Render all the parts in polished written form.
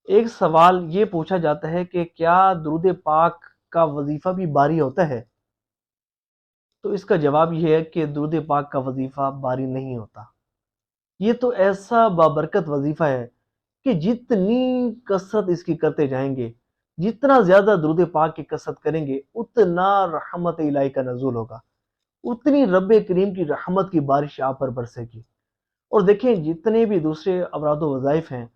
ایک سوال یہ پوچھا جاتا ہے کہ کیا درود پاک کا وظیفہ بھی باری ہوتا ہے؟ تو اس کا جواب یہ ہے کہ درود پاک کا وظیفہ باری نہیں ہوتا۔ یہ تو ایسا بابرکت وظیفہ ہے کہ جتنی کثرت اس کی کرتے جائیں گے، جتنا زیادہ درود پاک کی کثرت کریں گے، اتنا رحمت الہی کا نزول ہوگا، اتنی رب کریم کی رحمت کی بارش آپ پر برسے گی۔ اور دیکھیں جتنے بھی دوسرے اوراد و وظائف ہیں،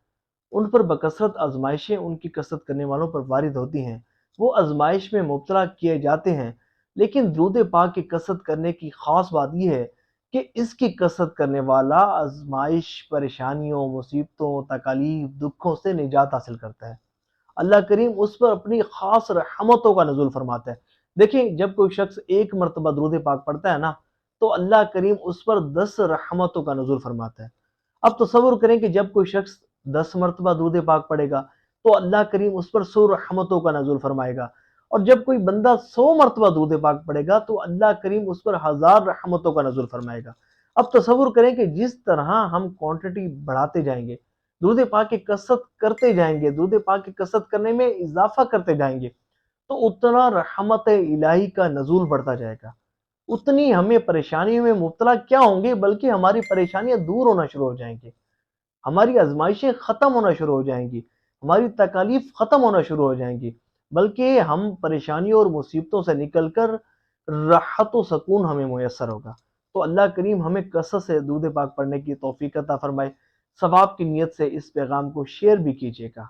ان پر بکثرت آزمائشیں ان کی کثرت کرنے والوں پر وارد ہوتی ہیں، وہ آزمائش میں مبتلا کیے جاتے ہیں، لیکن درود پاک کی کثرت کرنے کی خاص بات یہ ہے کہ اس کی کثرت کرنے والا آزمائش، پریشانیوں، مصیبتوں، تکالیف، دکھوں سے نجات حاصل کرتا ہے۔ اللہ کریم اس پر اپنی خاص رحمتوں کا نزول فرماتا ہے۔ دیکھیں جب کوئی شخص ایک مرتبہ درود پاک پڑھتا ہے نا، تو اللہ کریم اس پر 10 رحمتوں کا نزول فرماتا ہے۔ اب تصور کریں کہ جب کوئی شخص 10 مرتبہ درود پاک پڑھے گا تو اللہ کریم اس پر 100 رحمتوں کا نزول فرمائے گا، اور جب کوئی بندہ 100 مرتبہ درود پاک پڑھے گا تو اللہ کریم اس پر 1000 رحمتوں کا نزول فرمائے گا۔ اب تصور کریں کہ جس طرح ہم کوانٹٹی بڑھاتے جائیں گے، درود پاک کی کثرت کرتے جائیں گے، درود پاک کی کثرت کرنے میں اضافہ کرتے جائیں گے، تو اتنا رحمت الہی کا نزول بڑھتا جائے گا، اتنی ہمیں پریشانیوں میں مبتلا کیا ہوں گے بلکہ ہماری پریشانیاں دور ہونا شروع ہو جائیں گی، ہماری آزمائشیں ختم ہونا شروع ہو جائیں گی، ہماری تکالیف ختم ہونا شروع ہو جائیں گی، بلکہ ہم پریشانیوں اور مصیبتوں سے نکل کر راحت و سکون ہمیں میسر ہوگا۔ تو اللہ کریم ہمیں کثرت سے درود پاک پڑھنے کی توفیق عطا فرمائے۔ ثواب کی نیت سے اس پیغام کو شیئر بھی کیجیے گا۔